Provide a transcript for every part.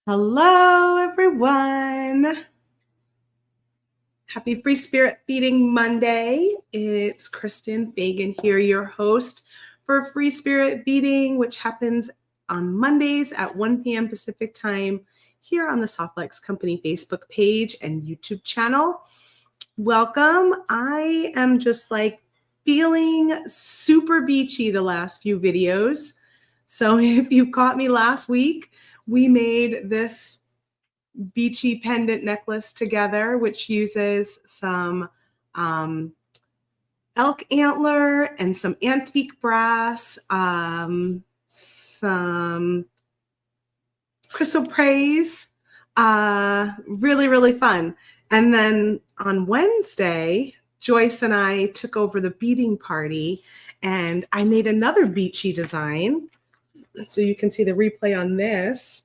Hello, everyone. Happy Free Spirit Beading Monday. It's Kristen Fagan here, your host for Free Spirit Beading, which happens on Mondays at 1 p.m. Pacific time here on the Softlex Company Facebook page and YouTube channel. Welcome. I am just feeling super beachy the last few videos. So if you caught me last week, we made this beachy pendant necklace together, which uses some elk antler and some antique brass, some chrysoprase. Really, really fun. And then on Wednesday, Joyce and I took over the beading party, and I made another beachy design. So you can see the replay on this.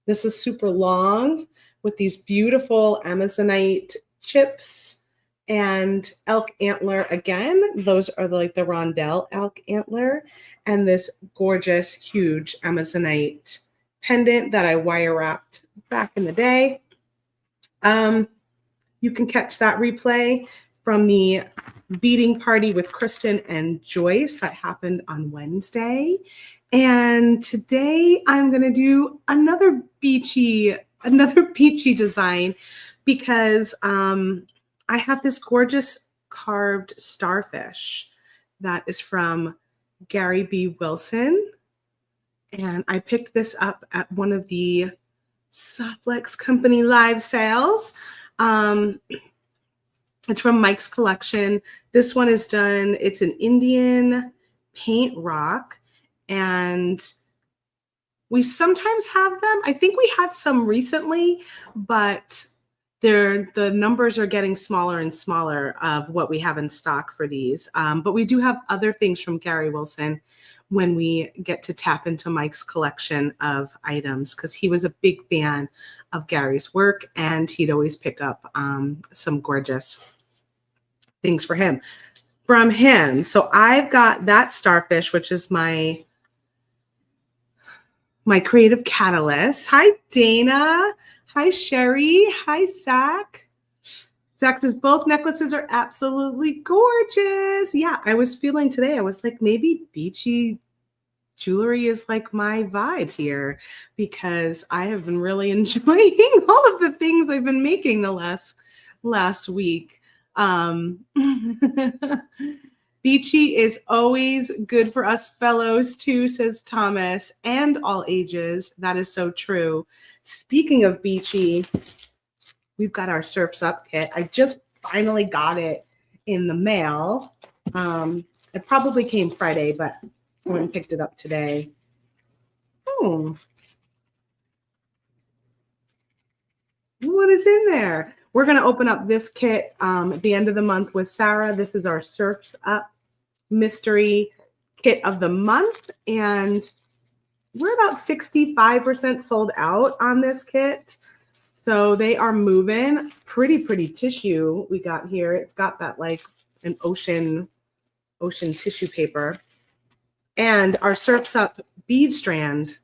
This is super long with these beautiful Amazonite chips and elk antler again. Those are the rondelle elk antler, and this gorgeous, huge Amazonite pendant that I wire wrapped back in the day. You can catch that replay from the beading party with Kristen and Joyce that happened on Wednesday. And today I'm going to do another beachy design because I have this gorgeous carved starfish that is from Gary B. Wilson. And I picked this up at one of the Softlex Company live sales. It's from Mike's collection. This one is done, it's an Indian paint rock, and we sometimes have them. I think we had some recently, but the numbers are getting smaller and smaller of what we have in stock for these. But we do have other things from Gary Wilson when we get to tap into Mike's collection of items, because he was a big fan of Gary's work, and he'd always pick up some gorgeous things from him. So I've got that starfish, which is my creative catalyst. Hi, Dana. Hi, Sherry. Hi, Zach. Zach says both necklaces are absolutely gorgeous. Yeah, I was feeling today, I was like, maybe beachy jewelry is like my vibe here, because I have been really enjoying all of the things I've been making the last week. Beachy is always good for us fellows too, says Thomas, and all ages. That is so true. Speaking of beachy, we've got our Surfs Up kit. I just finally got it in the mail. It probably came Friday, but I went and picked it up today. Oh, what is in there? We're going to open up this kit at the end of the month with Sarah. This is our Surfs Up mystery kit of the month, and we're about 65% sold out on this kit. So they are moving. Pretty tissue we got here. It's got that like an ocean tissue paper. And our Surfs Up bead strand,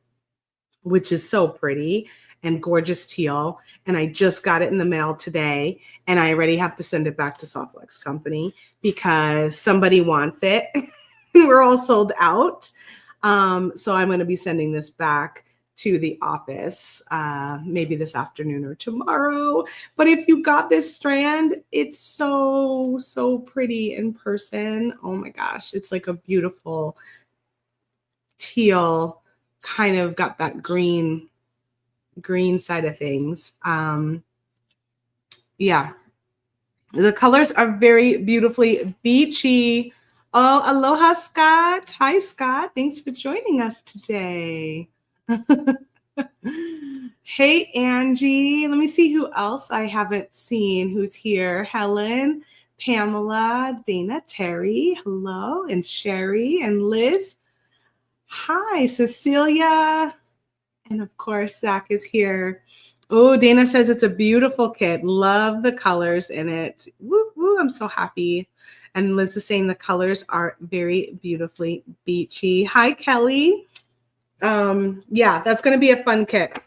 which is so pretty and gorgeous teal. And I just got it in the mail today, and I already have to send it back to Softlex Company because somebody wants it. We're all sold out. So I'm going to be sending this back to the office maybe this afternoon or tomorrow. But if you got this strand, it's so pretty in person. Oh my gosh, it's like a beautiful teal, kind of got that green side of things. Yeah, the colors are very beautifully beachy. Oh, aloha, Scott. Hi, Scott. Thanks for joining us today. Hey, Angie. Let me see who else I haven't seen who's here. Helen, Pamela, Dana, Terry, hello, and Sherry and Liz. Hi, Cecilia. And of course, Zach is here. Oh, Dana says it's a beautiful kit. Love the colors in it. Woo, woo, I'm so happy. And Liz is saying the colors are very beautifully beachy. Hi, Kelly. Yeah, that's going to be a fun kit.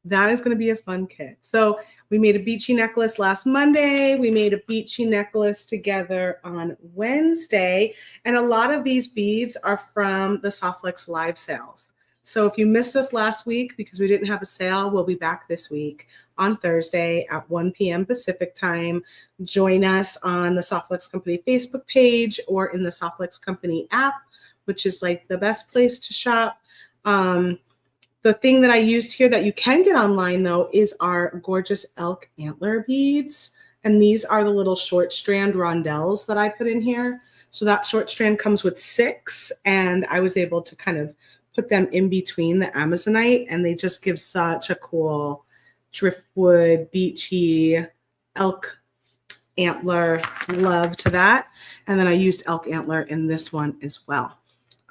That is going to be a fun kit. So we made a Beachy necklace last Monday. We made a Beachy necklace together on Wednesday. And a lot of these beads are from the Softflex live sales. So if you missed us last week because we didn't have a sale, we'll be back this week on Thursday at 1 p.m. Pacific time. Join us on the Softflex Company Facebook page or in the Softflex Company app, which is like the best place to shop. The thing that I used here that you can get online, though, is our gorgeous elk antler beads. And these are the little short strand rondelles that I put in here. So that short strand comes with 6, and I was able to kind of put them in between the Amazonite, and they just give such a cool driftwood, beachy, elk antler love to that. And then I used elk antler in this one as well.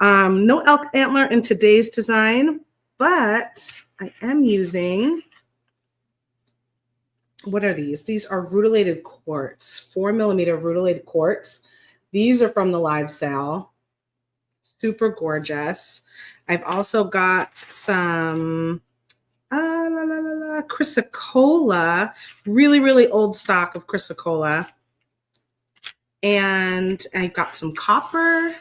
No elk antler in today's design, but I am using, what are these? These are rutilated quartz, 4mm rutilated quartz. These are from the live sale. Super gorgeous. I've also got some chrysocolla, really, really old stock of chrysocolla. And I got some copper.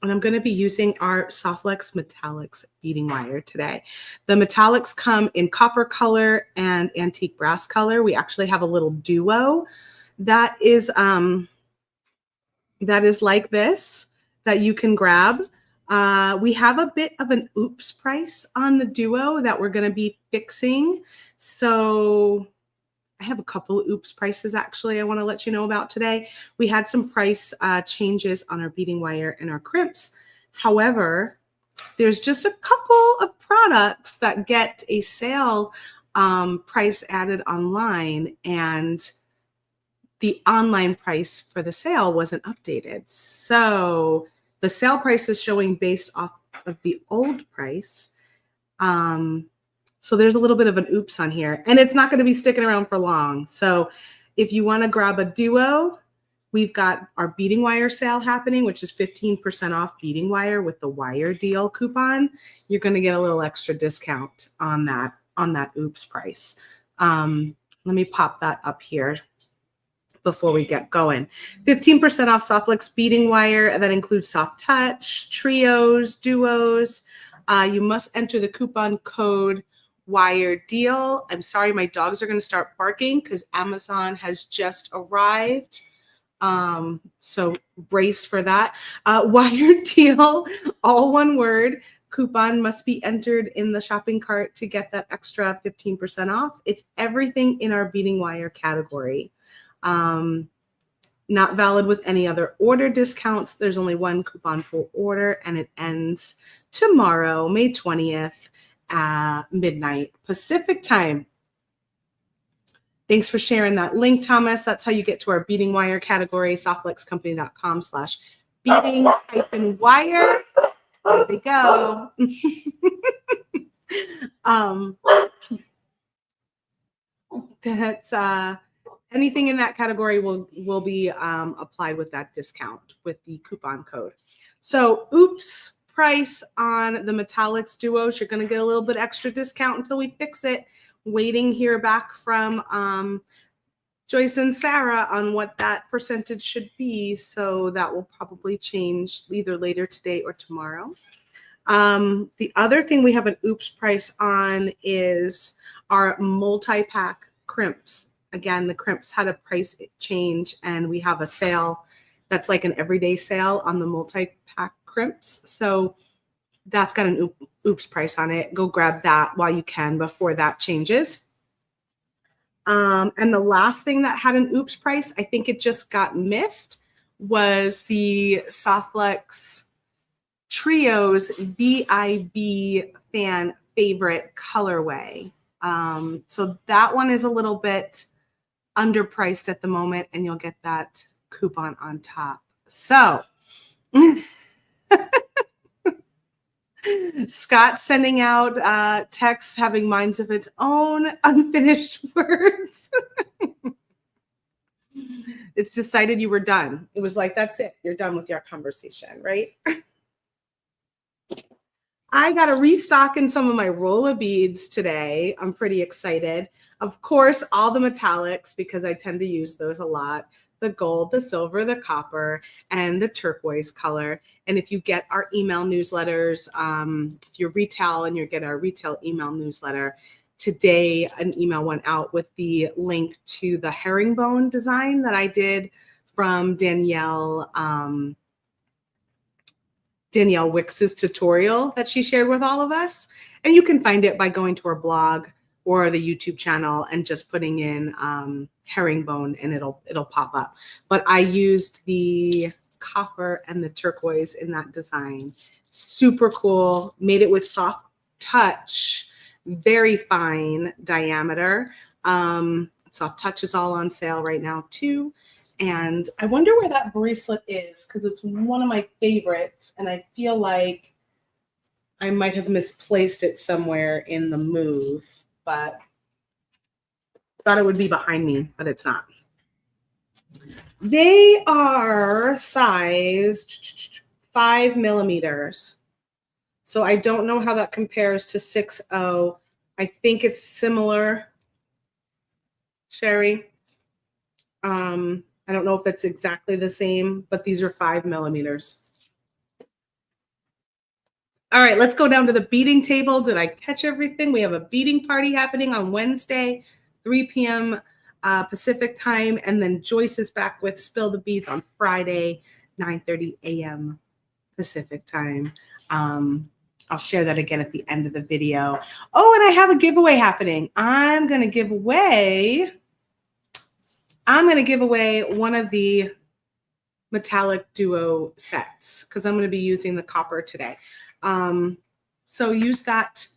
And I'm going to be using our Softflex Metallics beading wire today. The metallics come in copper color and antique brass color. We actually have a little duo that is like this that you can grab. We have a bit of an oops price on the duo that we're going to be fixing. So I have a couple of oops prices actually I want to let you know about today. We had some price changes on our beading wire and our crimps. However, there's just a couple of products that get a sale price added online, and the online price for the sale wasn't updated. So the sale price is showing based off of the old price. So there's a little bit of an oops on here, and it's not going to be sticking around for long. So if you want to grab a duo, we've got our beading wire sale happening, which is 15% off beading wire with the wire deal coupon. You're going to get a little extra discount on that oops price. Let me pop that up here before we get going. 15% off Softflex beading wire. That includes soft touch, trios, duos. You must enter the coupon code wire deal. I'm sorry, my dogs are going to start barking because Amazon has just arrived. So brace for that. Wire deal, all one word. Coupon must be entered in the shopping cart to get that extra 15% off. It's everything in our beading wire category. Not valid with any other order discounts. There's only one coupon per order, and it ends tomorrow, May 20th, midnight Pacific time. Thanks for sharing that link, Thomas. That's how you get to our beading wire category, softflexcompany.com/beading-wire. There we go. That's anything in that category will be applied with that discount with the coupon code. So oops price on the metallics duos. You're going to get a little bit extra discount until we fix it. Waiting here back from Joyce and Sarah on what that percentage should be. So that will probably change either later today or tomorrow. The other thing we have an oops price on is our multi-pack crimps. Again, the crimps had a price change, and we have a sale that's like an everyday sale on the multi-pack crimps. So that's got an oops price on it. Go grab that while you can before that changes. And the last thing that had an oops price, I think it just got missed, was the Softflex Trios VIB fan favorite colorway. So that one is a little bit underpriced at the moment, and you'll get that coupon on top. So Scott's sending out texts having minds of its own, unfinished words. It's decided you were done. It was like, that's it. You're done with your conversation, right? I got a restock in some of my roller beads today. I'm pretty excited. Of course, all the metallics, because I tend to use those a lot. The gold, the silver, the copper, and the turquoise color. And if you get our email newsletters, if you're retail and you get our retail email newsletter, today an email went out with the link to the herringbone design that I did from Danielle Wicks's tutorial that she shared with all of us. And you can find it by going to her blog or the YouTube channel and just putting in herringbone and it'll pop up. But I used the copper and the turquoise in that design. Super cool. Made it with soft touch, very fine diameter. Soft touch is all on sale right now too. And I wonder where that bracelet is because it's one of my favorites. And I feel like I might have misplaced it somewhere in the move, but thought it would be behind me, but it's not. They are sized 5 millimeters. So I don't know how that compares to 6.0. I think it's similar, Sherry. I don't know if it's exactly the same, but these are 5 millimeters. All right, let's go down to the beading table. Did I catch everything? We have a beading party happening on Wednesday, 3 p.m. Pacific time. And then Joyce is back with Spill the Beads on Friday, 9:30 a.m. Pacific time. I'll share that again at the end of the video. Oh, and I have a giveaway happening. I'm going to give away one of the metallic duo sets because I'm going to be using the copper today. So use that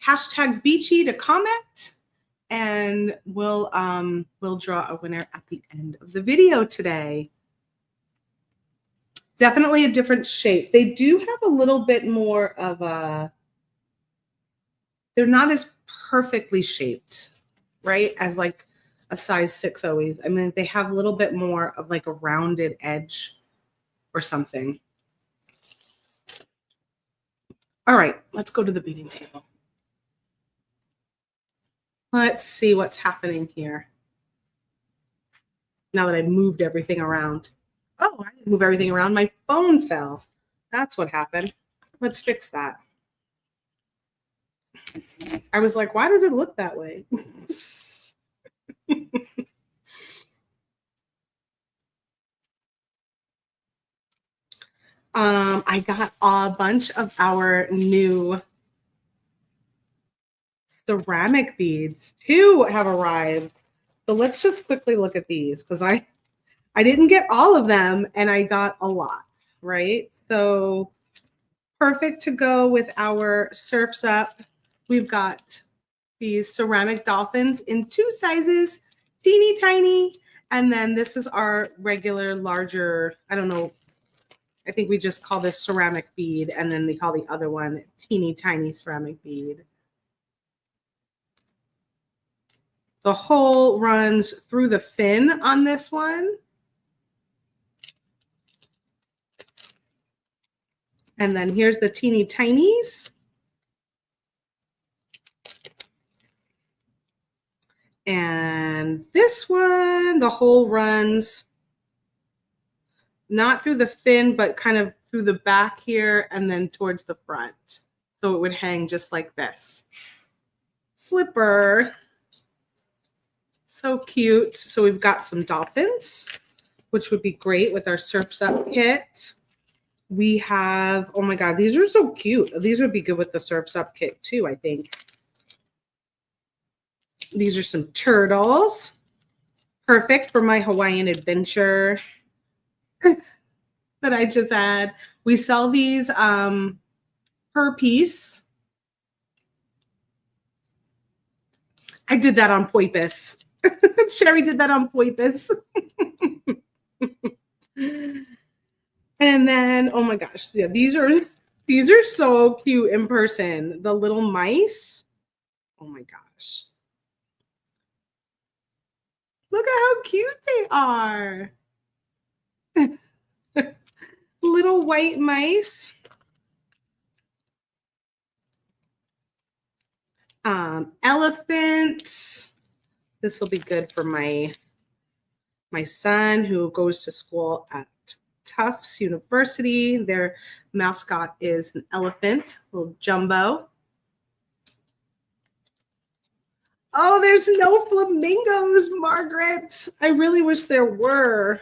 hashtag Beachy to comment and we'll draw a winner at the end of the video today. Definitely a different shape. They do have a little bit more of they're not as perfectly shaped, right? As like a size 6 always. I mean, they have a little bit more of like a rounded edge or something. All right, let's go to the beading table. Let's see what's happening here. Now that I've moved everything around. Oh, I didn't move everything around. My phone fell. That's what happened. Let's fix that. I was like, why does it look that way? I got a bunch of our new ceramic beads too have arrived. So let's just quickly look at these because I didn't get all of them and I got a lot, right? So perfect to go with our Surfs Up. We've got these ceramic dolphins in 2 sizes, teeny tiny. And then this is our regular larger, I don't know, I think we just call this ceramic bead. And then they call the other one teeny tiny ceramic bead. The hole runs through the fin on this one. And then here's the teeny tinies. And this one, the hole runs not through the fin, but kind of through the back here and then towards the front. So it would hang just like this. Flipper. So cute. So we've got some dolphins, which would be great with our Surfs Up kit. We have, oh my God, these are so cute. These would be good with the Surfs Up kit too, I think. These are some turtles. Perfect for my Hawaiian adventure that I just had. We sell these per piece. I did that on Poipus. Sherry did that on Poipus. And then, oh my gosh, yeah, these are so cute in person. The little mice. Oh my gosh. Look at how cute they are. Little white mice. Elephants. This will be good for my son who goes to school at Tufts University. Their mascot is an elephant, little Jumbo. Oh, there's no flamingos, Margaret. I really wish there were.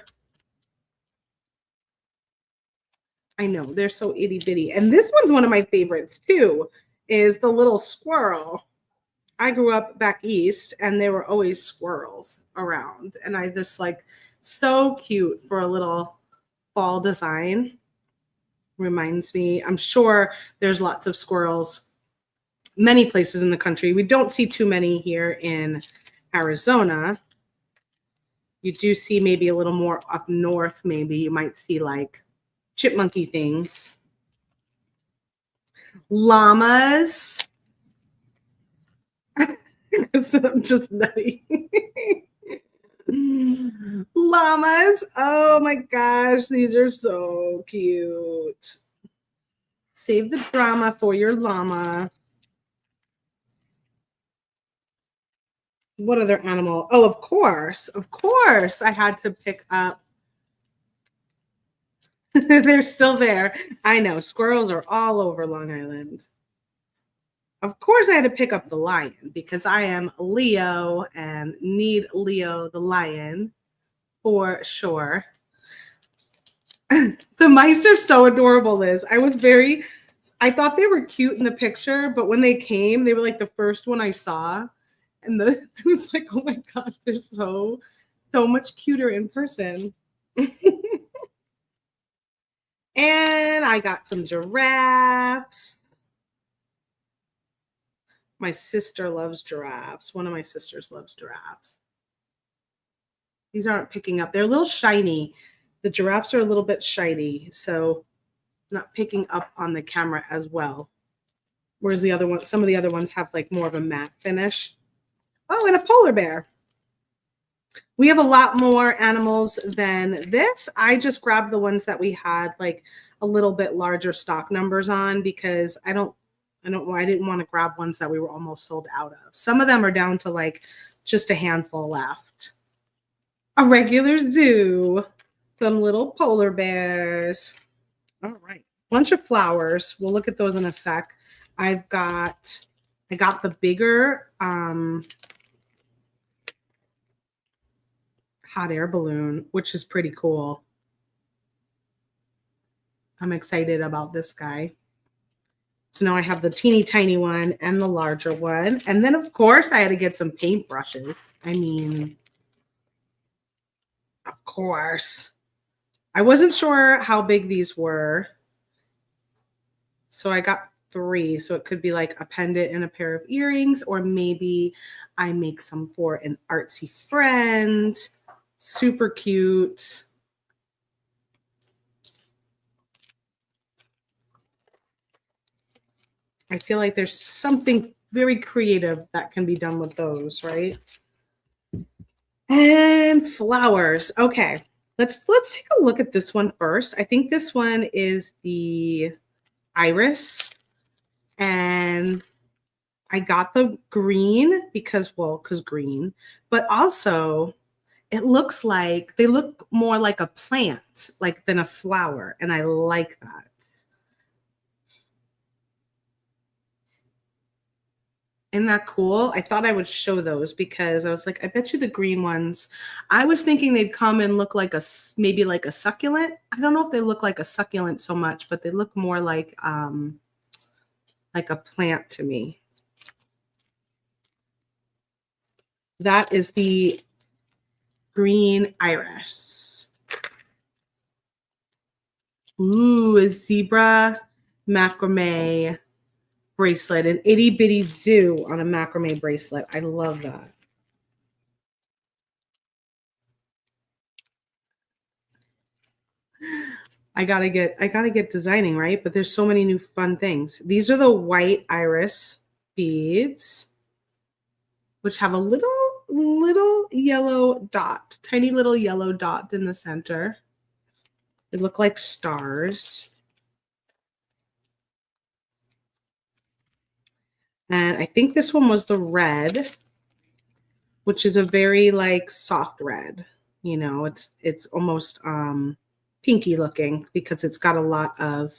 I know, they're so itty bitty. And this one's one of my favorites too, is the little squirrel. I grew up back east and there were always squirrels around. And I just like, so cute for a little fall design. Reminds me, I'm sure there's lots of squirrels many places in the country. We don't see too many here in Arizona. You do see maybe a little more up north, maybe you might see like chipmunky things. Llamas. I'm just nutty. Llamas. Oh my gosh, these are so cute. Save the drama for your llama. What other animal? Oh, of course. I had to pick up. They're still there. I know. Squirrels are all over Long Island. Of course, I had to pick up the lion because I am Leo and need Leo the lion for sure. The mice are so adorable, Liz. I thought they were cute in the picture, but when they came, they were like the first one I saw. And I was like, oh my gosh, they're so much cuter in person. And I got some giraffes. My sister loves giraffes. One of my sisters loves giraffes. These aren't picking up. They're a little shiny. The giraffes are a little bit shiny, so not picking up on the camera as well. Whereas the other ones, some of the other ones have like more of a matte finish. Oh, and a polar bear. We have a lot more animals than this. I just grabbed the ones that we had like a little bit larger stock numbers on because I didn't want to grab ones that we were almost sold out of. Some of them are down to like just a handful left. A regular zoo. Some little polar bears. All right. Bunch of flowers. We'll look at those in a sec. I got the bigger hot air balloon, which is pretty cool. I'm excited about this guy. So now I have the teeny tiny one and the larger one. And then, of course, I had to get some paintbrushes. I mean, of course. I wasn't sure how big these were. So I got 3. So it could be like a pendant and a pair of earrings, or maybe I make some for an artsy friend. Super cute. I feel like there's something very creative that can be done with those, right? And flowers. Okay, let's take a look at this one first. I think this one is the iris, and I got the green because green, but also it looks like they look more like a plant, like than a flower, and I like that. Isn't that cool? I thought I would show those because I was like, I bet you the green ones. I was thinking they'd come and look like maybe like a succulent. I don't know if they look like a succulent so much, but they look more like a plant to me. That is the green iris. Ooh, a zebra macrame bracelet, an itty bitty zoo on a macrame bracelet. I love that. I gotta get designing, right? But there's so many new fun things. These are the white iris beads, which have a little yellow dot, tiny little yellow dot in the center. They look like stars. And I think this one was the red, which is a very like soft red. You know, it's almost pinky looking because it's got a lot of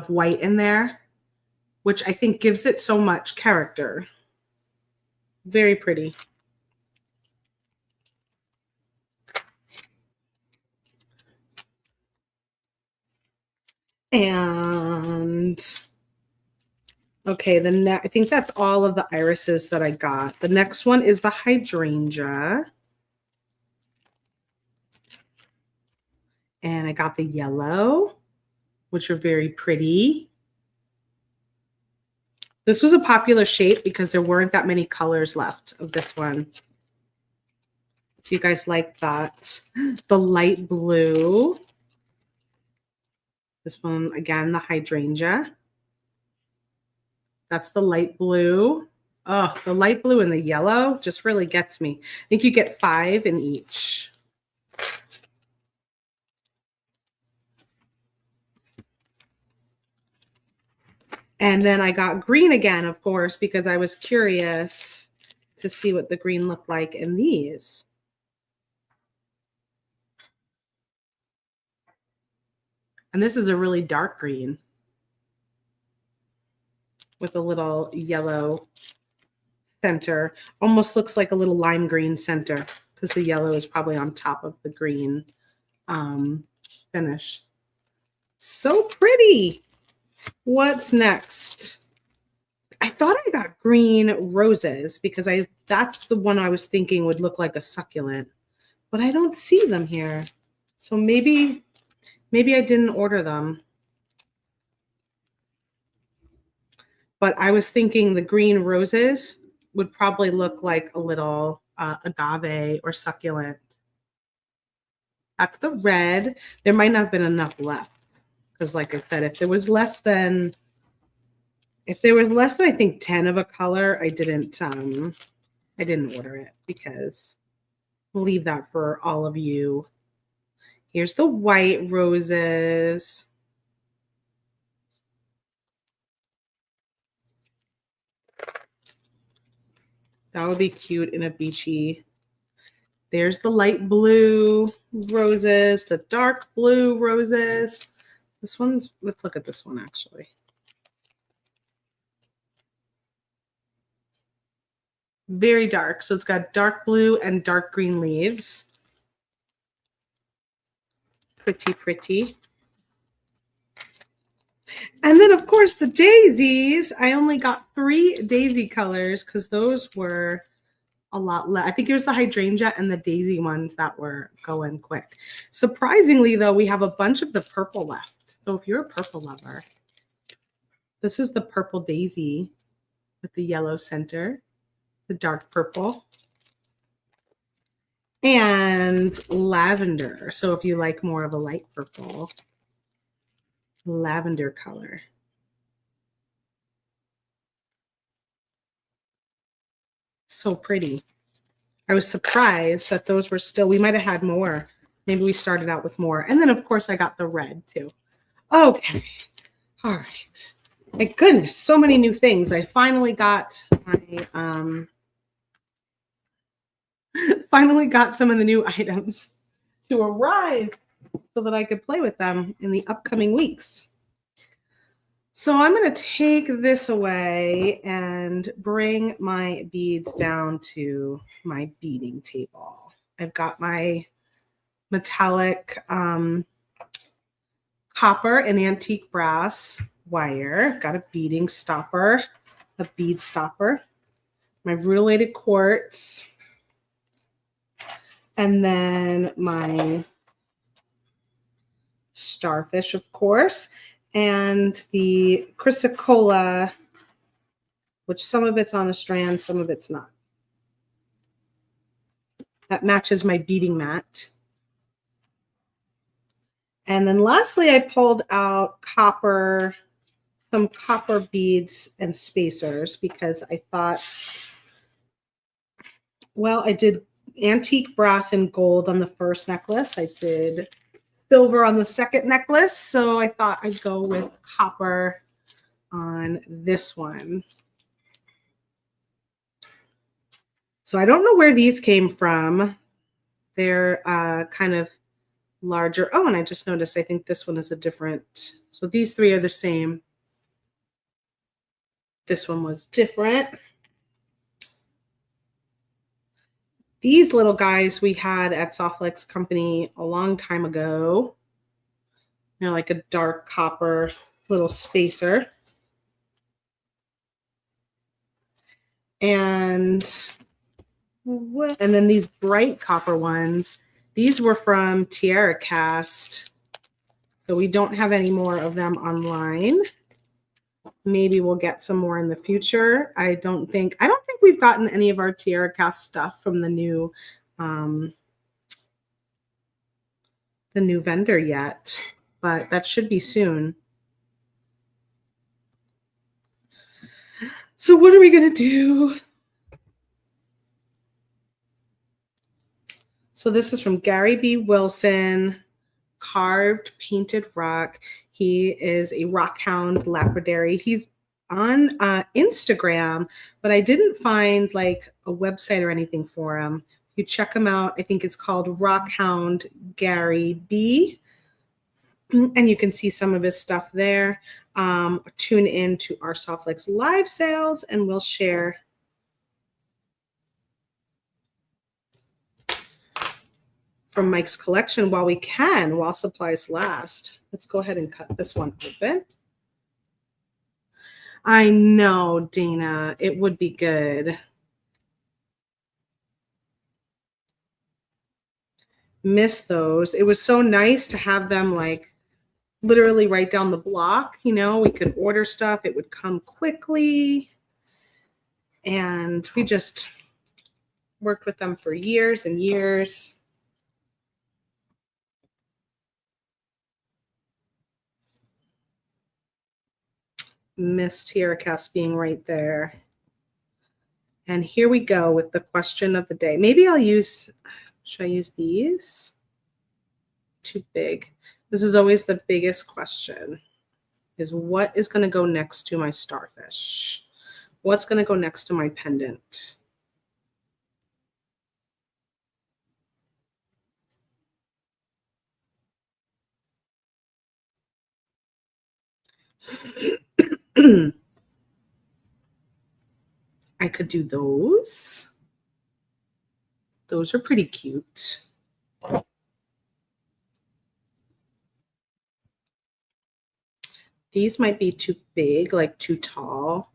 white in there, which I think gives it so much character. Very pretty. And okay, I think that's all of the irises that I got. The next one is the hydrangea. And I got the yellow, which are very pretty. This was a popular shape because there weren't that many colors left of this one. So you guys like that. The light blue. This one, again, the hydrangea. That's the light blue. Oh, the light blue and the yellow just really gets me. I think you get 5 in each. And then I got green again, of course, because I was curious to see what the green looked like in these. And this is a really dark green with a little yellow center. Almost looks like a little lime green center because the yellow is probably on top of the green finish. So pretty. What's next? I thought I got green roses because that's the one I was thinking would look like a succulent, but I don't see them here. So maybe I didn't order them. But I was thinking the green roses would probably look like a little agave or succulent. That's the red. There might not have been enough left because, like I said, if there was less than I think 10 of a color, I didn't order it because we'll leave that for all of you. Here's the white roses. That would be cute in a beachy. There's the light blue roses, the dark blue roses. Let's look at this one actually. Very dark. So it's got dark blue and dark green leaves. Pretty, pretty. And then, of course, the daisies. I only got 3 daisy colors because those were a lot less. I think it was the hydrangea and the daisy ones that were going quick. Surprisingly, though, we have a bunch of the purple left. So if you're a purple lover, this is the purple daisy with the yellow center, the dark purple, and lavender. So if you like more of a light purple, lavender color. So pretty. I was surprised that those were still, we might have had more. Maybe we started out with more. And then, of course, I got the red too. Okay. All right. My goodness, so many new things. I finally got my finally got some of the new items to arrive so that I could play with them in the upcoming weeks. So I'm going to take this away and bring my beads down to my beading table. I've got my metallic copper and antique brass wire. Got a beading stopper, a bead stopper, my rutilated quartz, and then my Starfish, of course, and the chrysocolla, which some of it's on a strand, some of it's not. That matches my beading mat. And then lastly, I pulled out some copper beads and spacers because I thought, well, I did antique brass and gold on the first necklace. I did silver on the second necklace. So I thought I'd go with copper on this one. So I don't know where these came from. They're kind of larger. Oh, and I just noticed, I think this one is a different. So these three are the same. This one was different. These little guys we had at Softflex Company a long time ago. They're like a dark copper little spacer. And then these bright copper ones, these were from Tiara Cast. So we don't have any more of them online. Maybe we'll get some more in the future. I don't think we've gotten any of our Tiara Cast stuff from the new vendor yet, but that should be soon. So what are we going to do? So this is from Gary B. Wilson, Carved Painted Rock. He is a rock hound lapidary. He's on Instagram, but I didn't find like a website or anything for him. You check him out. I think it's called Rockhound Gary B. And you can see some of his stuff there. Tune in to our Softflex live sales and we'll share from Mike's collection while we can, while supplies last. Let's go ahead and cut this one open. I know, Dana, it would be good. Miss those. It was so nice to have them like literally right down the block. You know, we could order stuff. It would come quickly. And we just worked with them for years and years. Miss Tiara Cast being right there. And here we go with the question of the day. Maybe should I use these? Too big. This is always the biggest question, is what is going to go next to my starfish? What's going to go next to my pendant? I could do those. Those are pretty cute. These might be too big, like too tall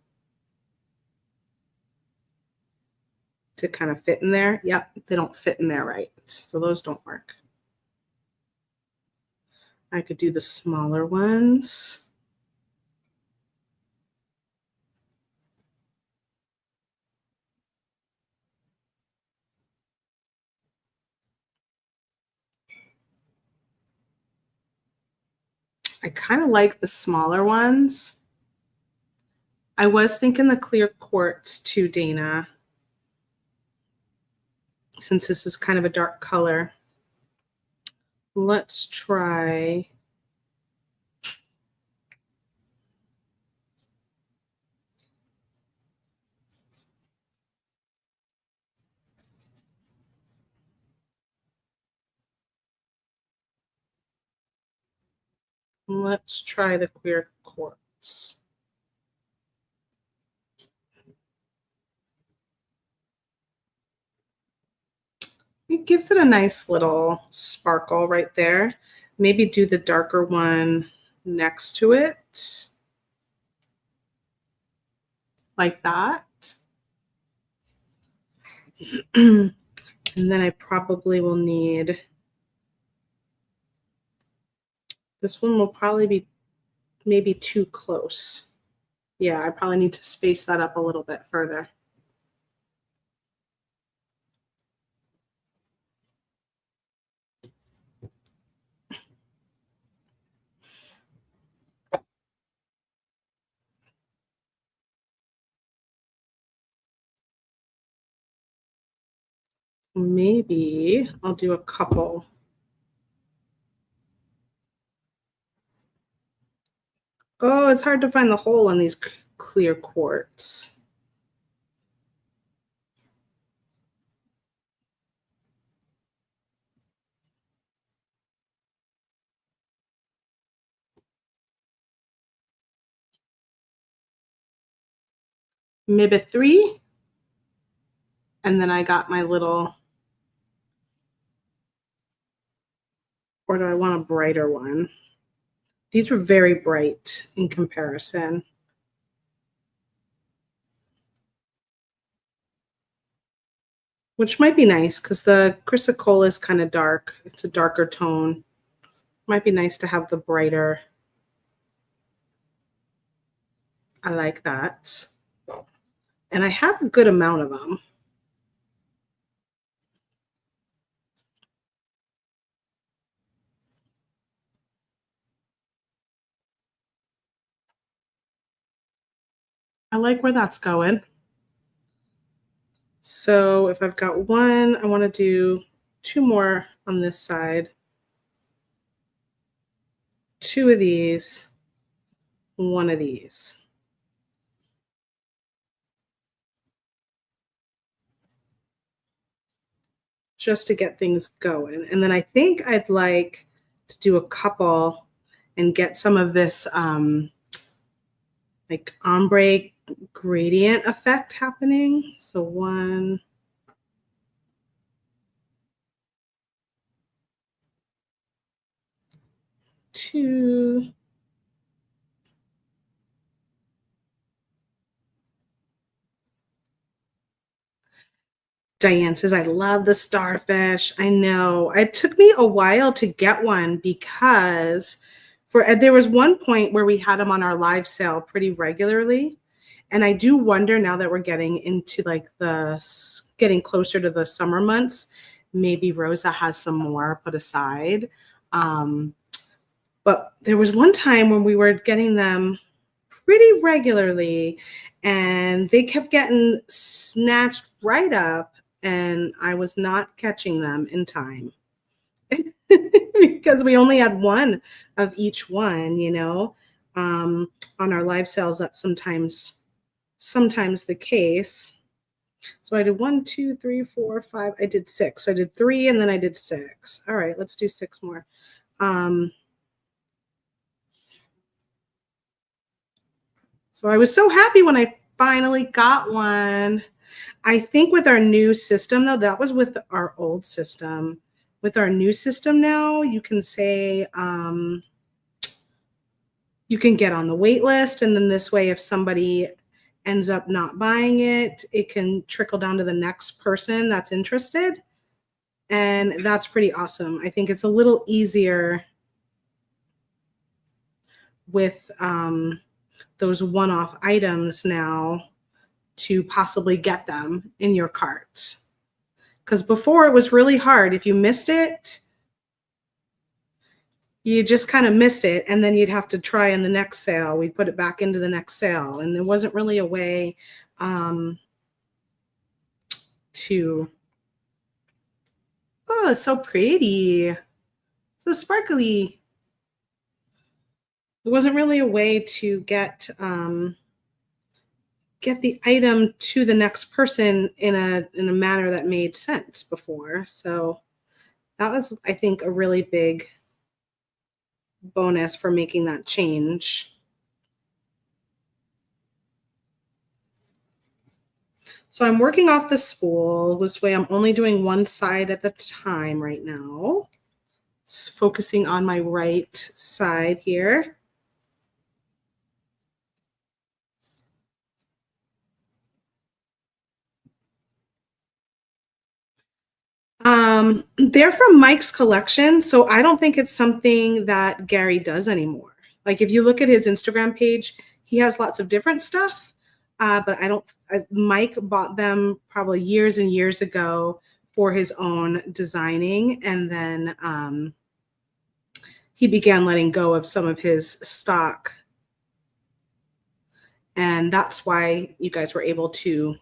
to kind of fit in there. Yep, they don't fit in there right. So those don't work. I could do the smaller ones. I kind of like the smaller ones. I was thinking the clear quartz too, Dana, since this is kind of a dark color. Let's try. Let's try the clear quartz. It gives it a nice little sparkle right there. Maybe do the darker one next to it. Like that. And then I probably will need, this one will probably be maybe too close. Yeah, I probably need to space that up a little bit further. Maybe I'll do a couple. Oh, it's hard to find the hole in these clear quartz. Maybe 3. And then I got my little, or do I want a brighter one? These were very bright in comparison. Which might be nice because the chrysocolla is kind of dark. It's a darker tone. Might be nice to have the brighter. I like that. And I have a good amount of them. I like where that's going. So if I've got one, I want to do 2 more on this side. 2 of these, 1 of these. Just to get things going. And then I think I'd like to do a couple and get some of this like ombre gradient effect happening. So 1, 2. Diane says, I love the starfish. I know. It took me a while to get one because there was one point where we had them on our live sale pretty regularly. And I do wonder now that we're getting into like getting closer to the summer months, maybe Rosa has some more put aside. But there was one time when we were getting them pretty regularly and they kept getting snatched right up and I was not catching them in time because we only had one of each one, you know. On our live sales, that's sometimes the case. So I did 1, 2, 3, 4, 5. I did 6. So I did 3 and then I did 6. All right, let's do 6 more. So I was so happy when I finally got one. I think with our new system, though, that was with our old system. With our new system now, you can say you can get on the wait list. And then this way, if somebody ends up not buying it, it can trickle down to the next person that's interested. And that's pretty awesome. I think it's a little easier with those one-off items now to possibly get them in your cart. Because before it was really hard. If you missed it, you just kind of missed it. And then you'd have to try in the next sale. We'd put it back into the next sale. And there wasn't really a way to, oh, it's so pretty. So sparkly. There wasn't really a way to get the item to the next person in a manner that made sense before. So that was, I think, a really big bonus for making that change. So I'm working off the spool. This way I'm only doing one side at the time right now. Just focusing on my right side here. They're from Mike's collection, so I don't think it's something that Gary does anymore. Like if you look at his Instagram page, he has lots of different stuff, but Mike bought them probably years and years ago for his own designing, and then he began letting go of some of his stock, and that's why you guys were able to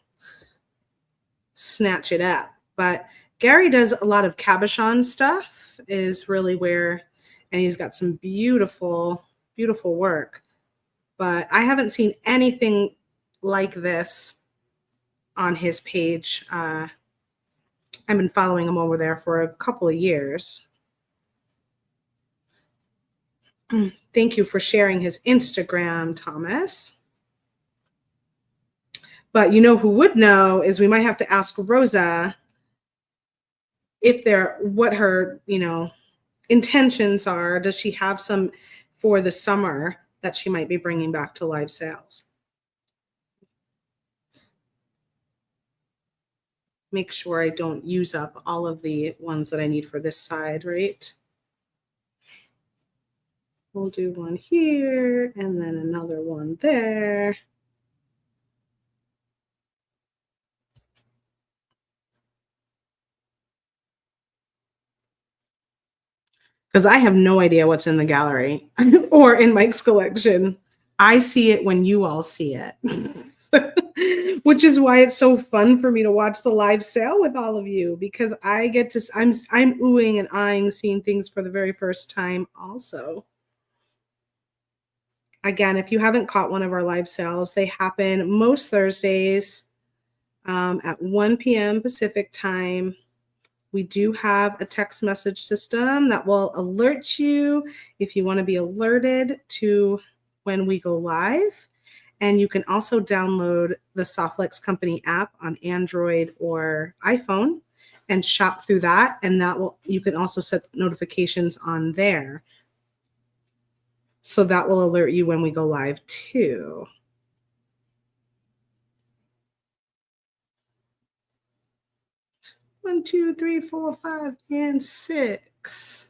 snatch it up. But Gary does a lot of cabochon stuff is really where, and he's got some beautiful, beautiful work. but I haven't seen anything like this on his page. I've been following him over there for a couple of years. Thank you for sharing his Instagram, Thomas. But you know who would know is we might have to ask Rosa if what her, intentions are. Does she have some for the summer that she might be bringing back to live sales? Make sure I don't use up all of the ones that I need for this side, right? We'll do one here and then another one there. Because I have no idea what's in the gallery or in Mike's collection. I see it when you all see it, which is why it's so fun for me to watch the live sale with all of you, because I get to, I'm oohing and eyeing seeing things for the very first time also. Again, if you haven't caught one of our live sales, they happen most Thursdays at 1 p.m. Pacific time. We do have a text message system that will alert you if you want to be alerted to when we go live. And you can also download the Softlex Company app on Android or iPhone and shop through that. And you can also set notifications on there. So that will alert you when we go live too. One, two, three, four, 5, and 6.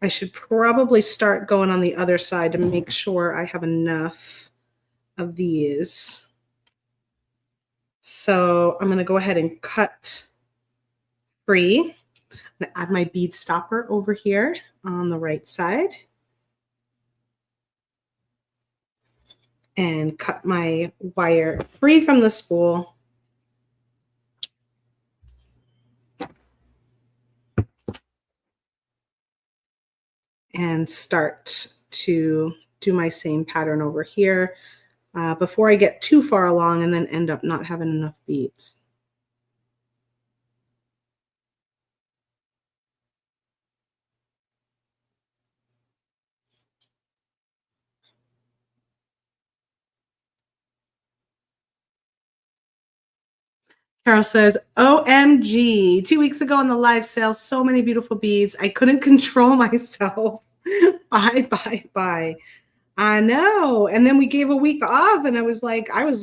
I should probably start going on the other side to make sure I have enough of these. So I'm going to go ahead and cut free. I'm going to add my bead stopper over here on the right side. And cut my wire free from the spool. And start to do my same pattern over here before I get too far along and then end up not having enough beads. Carol says, OMG, 2 weeks ago on the live sale, so many beautiful beads. I couldn't control myself. Bye, bye, bye. I know. And then we gave a week off, and I was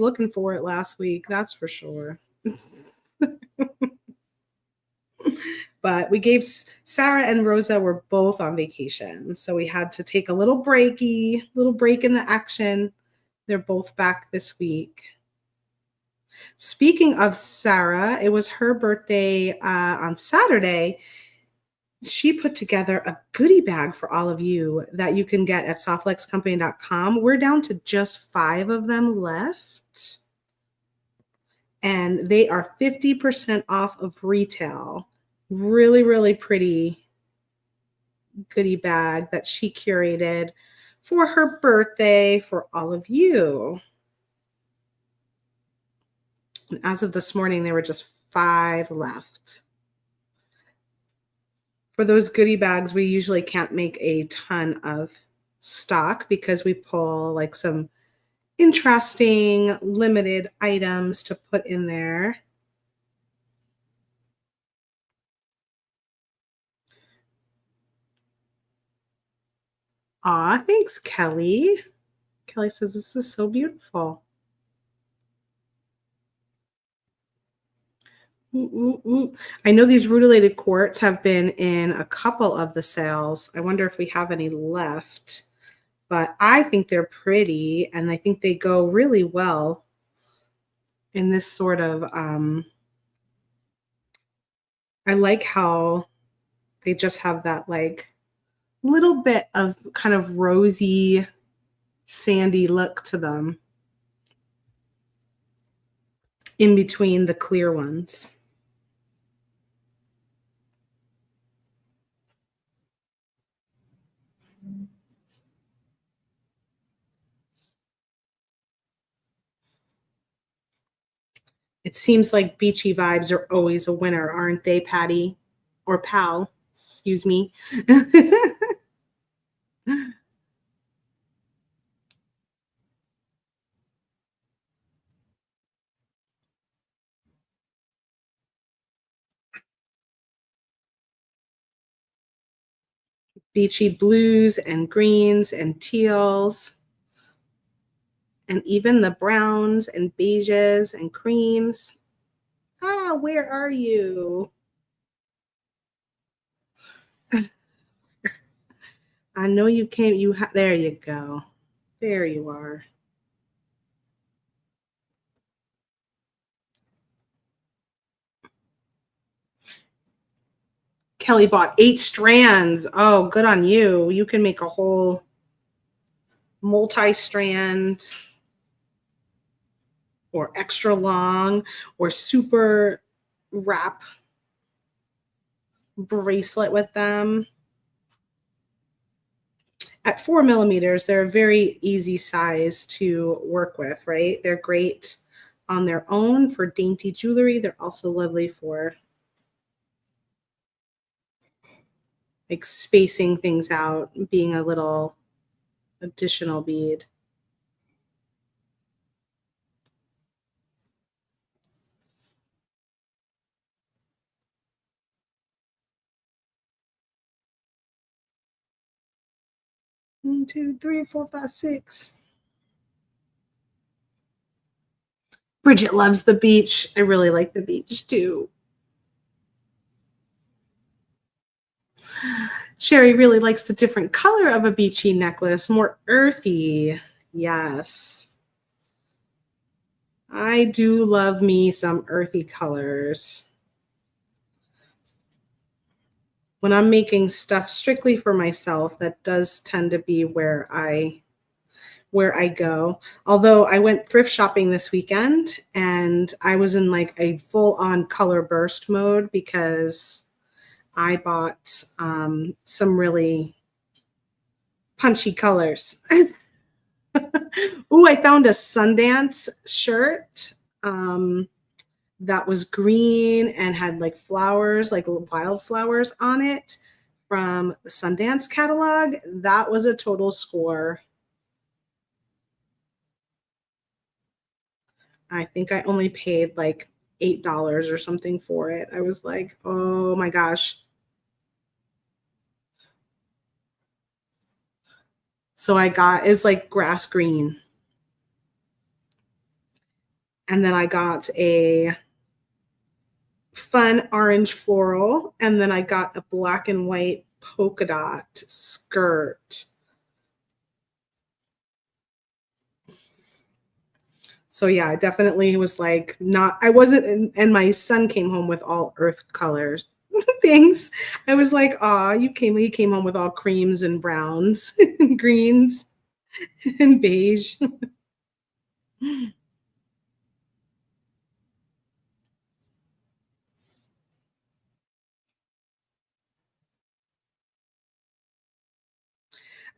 looking for it last week. That's for sure. But we gave Sarah and Rosa were both on vacation. So we had to take a little break in the action. They're both back this week. Speaking of Sarah, it was her birthday on Saturday. She put together a goodie bag for all of you that you can get at softlexcompany.com. We're down to just 5 of them left. And they are 50% off of retail. Really, really pretty goodie bag that she curated for her birthday for all of you. And as of this morning, there were just 5 left. For those goodie bags, we usually can't make a ton of stock because we pull like some interesting limited items to put in there. Aw, thanks, Kelly. Kelly says this is so beautiful. Ooh, ooh, ooh. I know these rutilated quartz have been in a couple of the sales. I wonder if we have any left. But I think they're pretty, and I think they go really well in this sort of, I like how they just have that like little bit of kind of rosy, sandy look to them. in between the clear ones. It seems like Beachy vibes are always a winner, aren't they, Patty? Or Pal, excuse me. Beachy blues and greens and teals, and even the browns and beiges and creams. Ah, where are you? I know you came. There you go. There you are. Kelly bought 8 strands. Oh, good on you. You can make a whole multi-strand or extra long or super wrap bracelet with them. At 4 millimeters, they're a very easy size to work with, right? They're great on their own for dainty jewelry. They're also lovely for like spacing things out, being a little additional bead. One, two, three, four, five, six. Bridget loves the beach. I really like the beach too. Sherry really likes the different color of a beachy necklace, more earthy. Yes. I do love me some earthy colors. When I'm making stuff strictly for myself, that does tend to be where I go. Although I went thrift shopping this weekend and I was in like a full-on color burst mode because I bought some really punchy colors. Ooh, I found a Sundance shirt that was green and had like flowers, like wildflowers on it from the Sundance catalog. That was a total score. I think I only paid like $8 or something for it. I was like, oh my gosh. So it's like grass green. And then I got a fun orange floral. And then I got a black and white polka dot skirt. So yeah, I definitely was like I wasn't, and my son came home with all earth colors things. I was like, he came home with all creams and browns and greens and beige.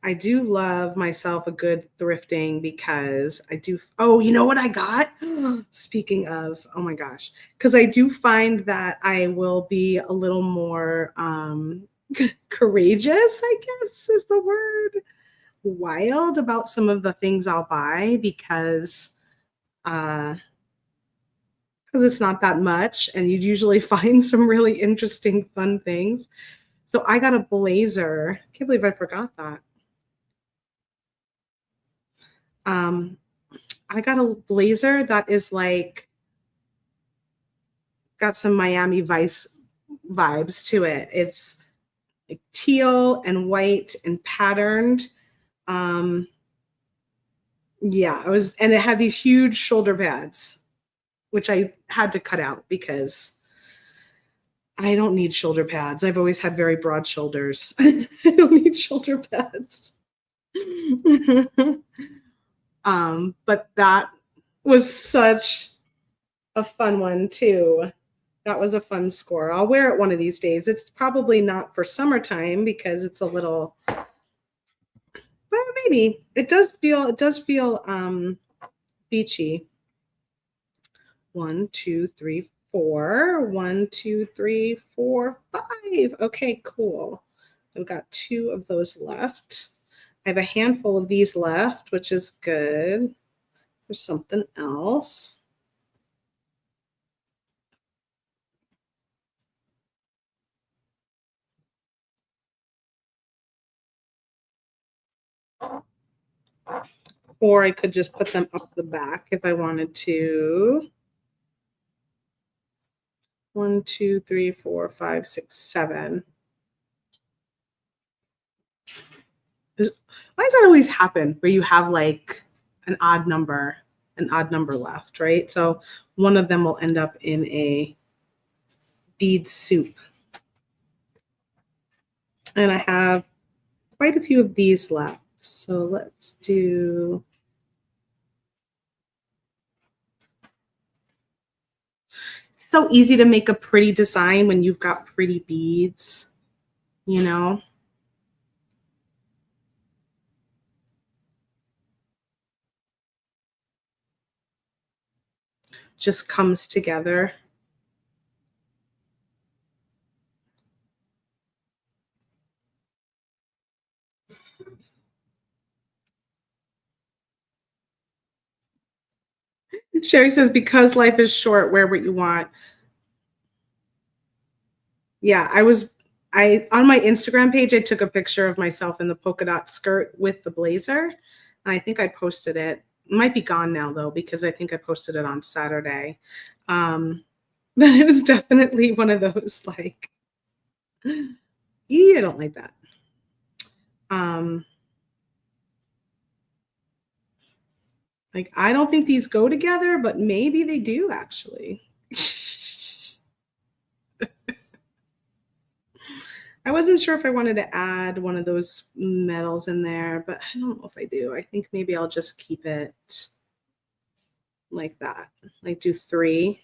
I do love myself a good thrifting because I do. Oh, you know what I got? Speaking of, oh my gosh, because I do find that I will be a little more courageous, I guess is the word, wild about some of the things I'll buy because it's not that much and you usually find some really interesting, fun things. So I got a blazer. I can't believe I forgot that. Um, I got a blazer that is like got some Miami Vice vibes to it. It's like teal and white and patterned. Um, yeah, and it had these huge shoulder pads, which I had to cut out because I don't need shoulder pads. I've always had very broad shoulders. I don't need shoulder pads. But that was such a fun one too. That was a fun score. I'll wear it one of these days. It's probably not for summertime because it's a little, well, maybe. It does feel beachy. 1, 2, 3, 4. 1, 2, 3, 4, 5. Okay, cool. I've got 2 of those left. I have a handful of these left, which is good. There's something else. Or I could just put them up the back if I wanted to. 1, 2, 3, 4, 5, 6, 7. Why does that always happen where you have like an odd number left, right? So one of them will end up in a bead soup. And I have quite a few of these left. So let's do, it's so easy to make a pretty design when you've got pretty beads, you know? Just comes together. Sherry says, because life is short, wear what you want. Yeah, I on my Instagram page, I took a picture of myself in the polka dot skirt with the blazer. And I think I posted it. It might be gone now though, because I think I posted it on Saturday. But it was definitely one of those like, I don't like that. Like I don't think these go together, but maybe they do actually. I wasn't sure if I wanted to add one of those metals in there, but I don't know if I do. I think maybe I'll just keep it like that. Like do 3.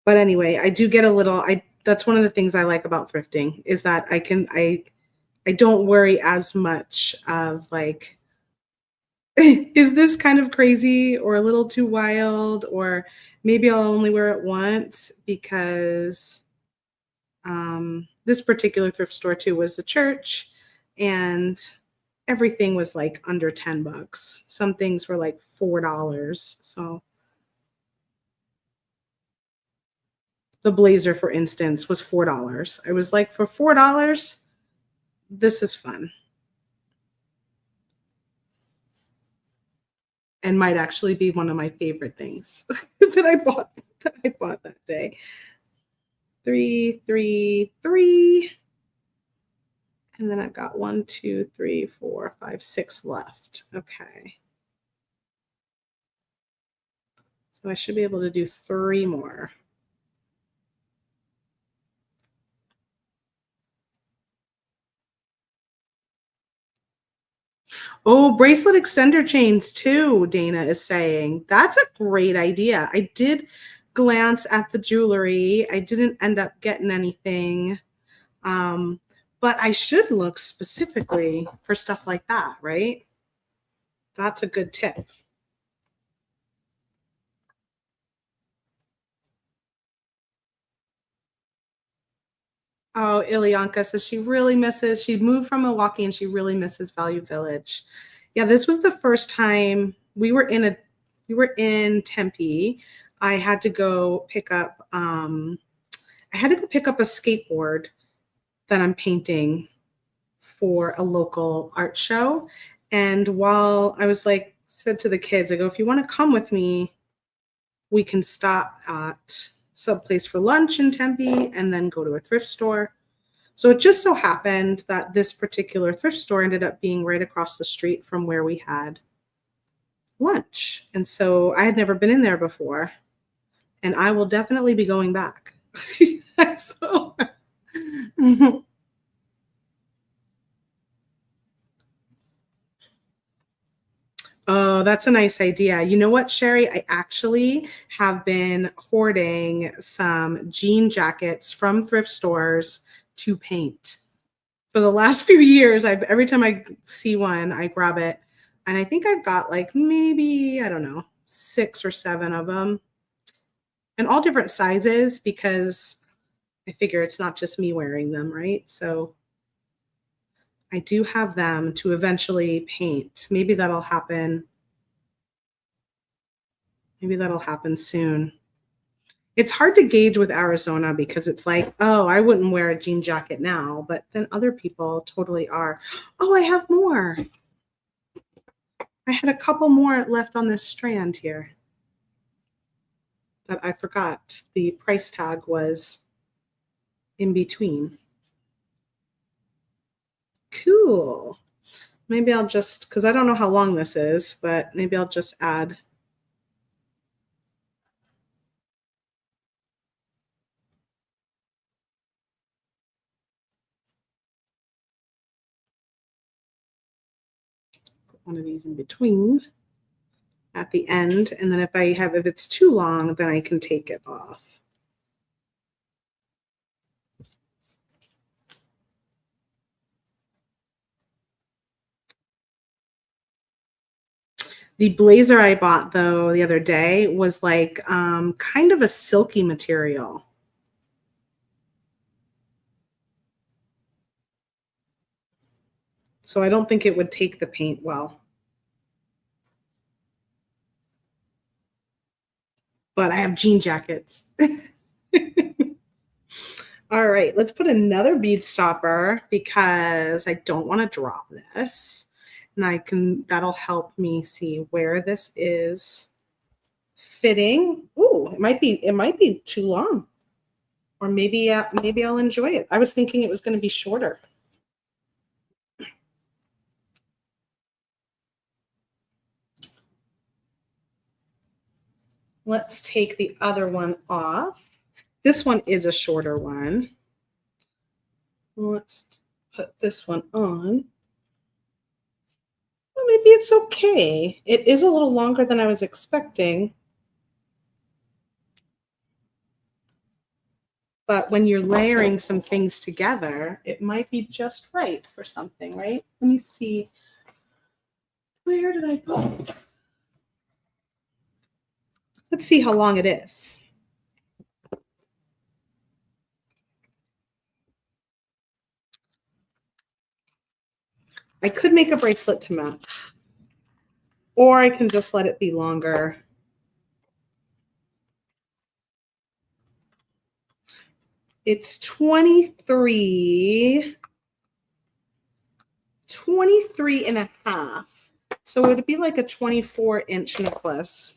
But anyway, I do get a little, I that's one of the things I like about thrifting is that I don't worry as much of like is this kind of crazy or a little too wild, or maybe I'll only wear it once because this particular thrift store too was the church, and everything was like under $10. Some things were like $4. So the blazer, for instance, was $4. I was like, for $4, this is fun. And might actually be one of my favorite things that I bought that day. 3, 3, 3. And then I've got 1, 2, 3, 4, 5, 6 left. Okay. So I should be able to do 3 more. Oh, bracelet extender chains too, Dana is saying. That's a great idea. I did glance at the jewelry. I didn't end up getting anything. But I should look specifically for stuff like that, right? That's a good tip. Oh, Ilyanka says she moved from Milwaukee and she really misses Value Village. Yeah, this was the first time we were in Tempe. I had to go pick up a skateboard that I'm painting for a local art show. And while I was like, said to the kids, I go, if you want to come with me, we can stop at some place for lunch in Tempe and then go to a thrift store. So it just so happened that this particular thrift store ended up being right across the street from where we had lunch. And so I had never been in there before. and I will definitely be going back. So, oh, that's a nice idea. You know what, Sherry? I actually have been hoarding some jean jackets from thrift stores to paint. For the last few years, I've every time I see one, I grab it. And I think I've got like maybe, I don't know, 6 or 7 of them and all different sizes because I figure it's not just me wearing them, right? So I do have them to eventually paint. Maybe that'll happen. Maybe that'll happen soon. It's hard to gauge with Arizona because it's like, oh, I wouldn't wear a jean jacket now, but then other people totally are. Oh, I have more. I had a couple more left on this strand here that I forgot. The price tag was in between. Cool. Maybe I'll just, because I don't know how long this is, but maybe I'll just add. One of these in between at the end. And then if it's too long, then I can take it off. The blazer I bought though the other day was like kind of a silky material. So I don't think it would take the paint well. But I have jean jackets. All right, let's put another bead stopper because I don't want to drop this. And that'll help me see where this is fitting. Ooh, it might be too long. Or maybe I'll enjoy it. I was thinking it was going to be shorter. Let's take the other one off. This one is a shorter one. Let's put this one on. Well, maybe it's okay. It is a little longer than I was expecting. But when you're layering some things together, it might be just right for something, right? Let me see. Where did I go? Let's see how long it is. I could make a bracelet to match, or I can just let it be longer. It's 23 and a half. So it would be like a 24-inch necklace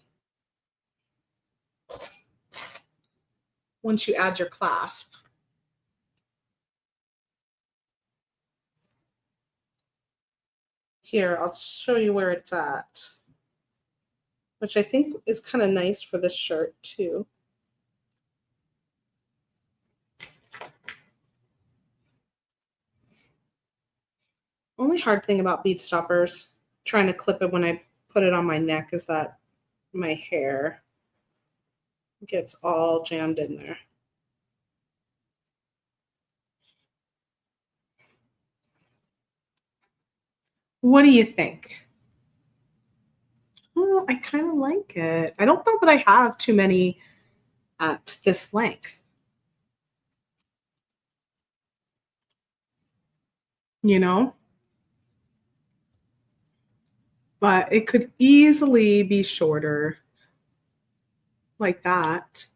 once you add your clasp. Here, I'll show you where it's at, which I think is kind of nice for this shirt too. Only hard thing about bead stoppers, trying to clip it when I put it on my neck, is that my hair gets all jammed in there. What do you think? Oh, I kind of like it. I don't know that I have too many at this length. You know? But it could easily be shorter like that.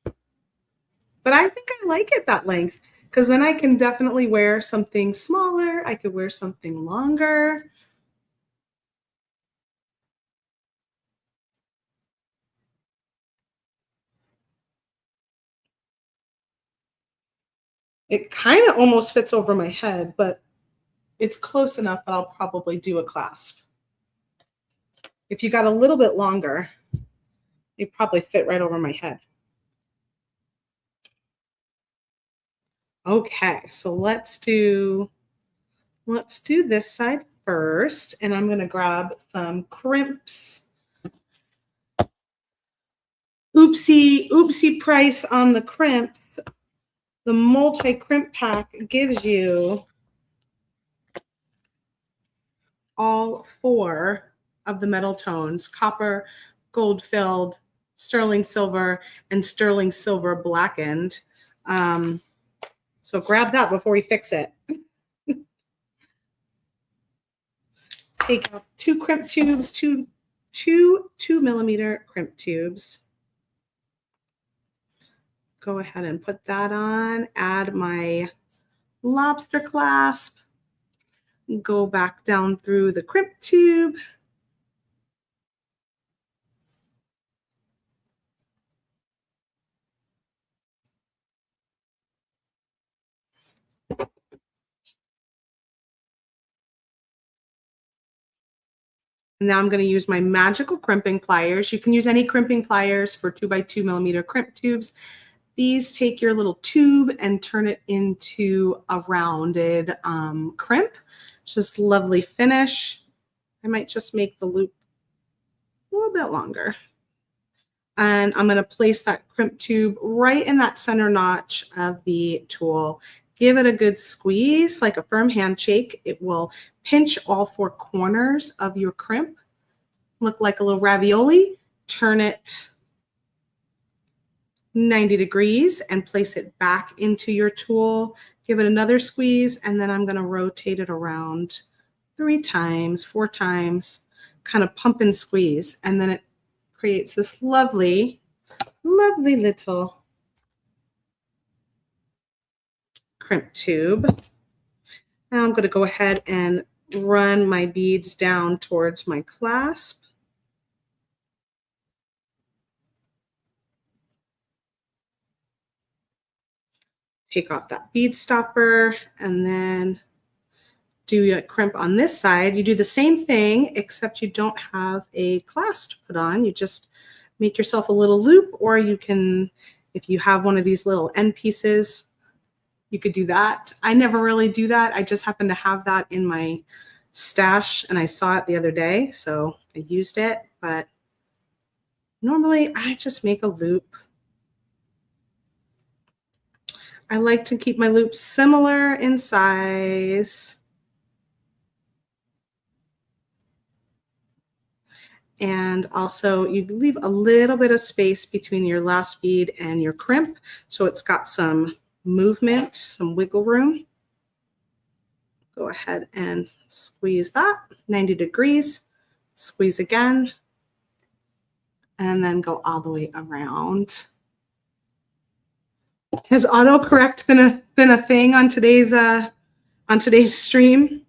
But I think I like it that length because then I can definitely wear something smaller. I could wear something longer. It kind of almost fits over my head, but it's close enough that I'll probably do a clasp If you got a little bit longer, you'd probably fit right over my head. Okay, so let's do this side first, and I'm going to grab some crimps. Oopsie price on the crimps. The multi-crimp pack gives you all 4 of the metal tones: copper, gold filled, sterling silver, and sterling silver blackened. So grab that before we fix it. Take out 2 crimp tubes, two 2-millimeter crimp tubes. Go ahead and put that on. Add my lobster clasp. Go back down through the crimp tube. Now I'm going to use my magical crimping pliers. You can use any crimping pliers for 2x2 millimeter crimp tubes. These take your little tube and turn it into a rounded crimp. It's just lovely finish. I might just make the loop a little bit longer. And I'm going to place that crimp tube right in that center notch of the tool. Give it a good squeeze, like a firm handshake. It will pinch all 4 corners of your crimp. Look like a little ravioli. Turn it 90 degrees and place it back into your tool. Give it another squeeze, and then I'm going to rotate it around 3 times, 4 times, kind of pump and squeeze, and then it creates this lovely little crimp tube. Now I'm going to go ahead and run my beads down towards my clasp. Take off that bead stopper and then do a crimp on this side. You do the same thing, except you don't have a clasp to put on. You just make yourself a little loop, or you can, if you have one of these little end pieces, you could do that. I never really do that. I just happen to have that in my stash and I saw it the other day, so I used it. But normally I just make a loop. I like to keep my loops similar in size. And also you leave a little bit of space between your last bead and your crimp, so it's got some movement, some wiggle room. Go ahead and squeeze that 90 degrees, squeeze again, and then go all the way around. Has autocorrect been a thing on today's stream?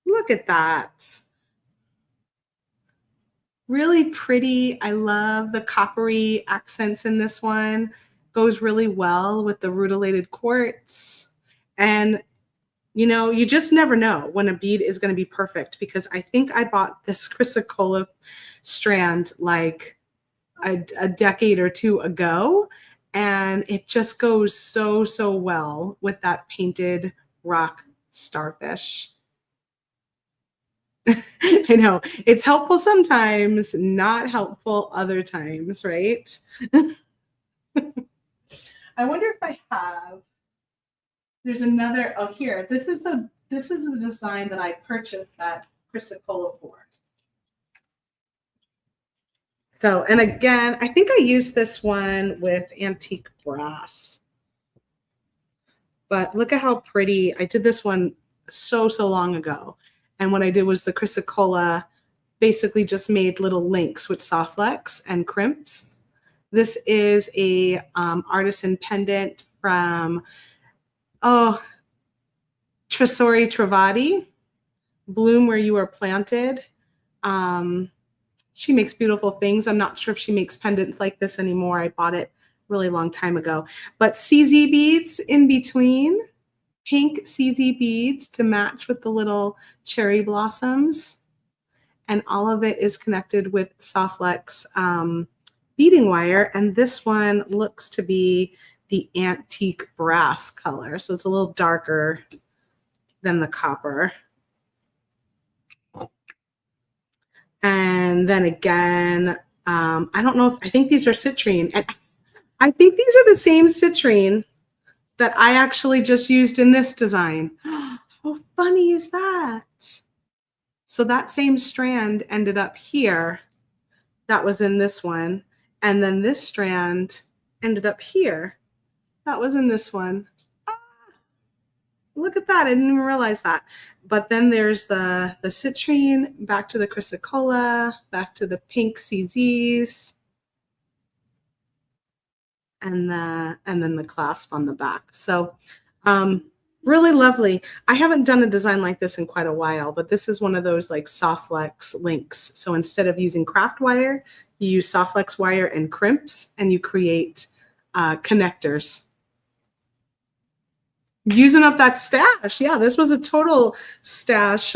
Look at that. Really pretty. I love the coppery accents in this one. Goes really well with the rutilated quartz. And you know, you just never know when a bead is going to be perfect, because I think I bought this chrysocolla strand like a decade or 2 ago, and it just goes so well with that painted rock starfish. I know it's helpful sometimes, not helpful other times, right? I wonder if I have. There's another. Oh, here. This is the design that I purchased that chrysocolla for. So, and again, I think I used this one with antique brass. But look at how pretty. I did this one so long ago. And what I did was the chrysocolla basically just made little links with soft flex and crimps. This is a artisan pendant from, Tresori Travati, Bloom Where You Are Planted. She makes beautiful things. I'm not sure if she makes pendants like this anymore. I bought it really long time ago. But CZ beads in between, pink CZ beads to match with the little cherry blossoms. And all of it is connected with Softlex beading wire. And this one looks to be the antique brass color. So it's a little darker than the copper. And then again, I don't know if, I think these are citrine. And I think these are the same citrine that I actually just used in this design. How funny is that? So that same strand ended up here. That was in this one. And then this strand ended up here. That was in this one. Ah, look at that. I didn't even realize that. But then there's the citrine, back to the chrysocolla, back to the pink CZs, and then the clasp on the back. So really lovely. I haven't done a design like this in quite a while, but this is one of those like Softlex links. So instead of using craft wire, you use Softlex wire and crimps, and you create connectors. Using up that stash. Yeah, this was a total stash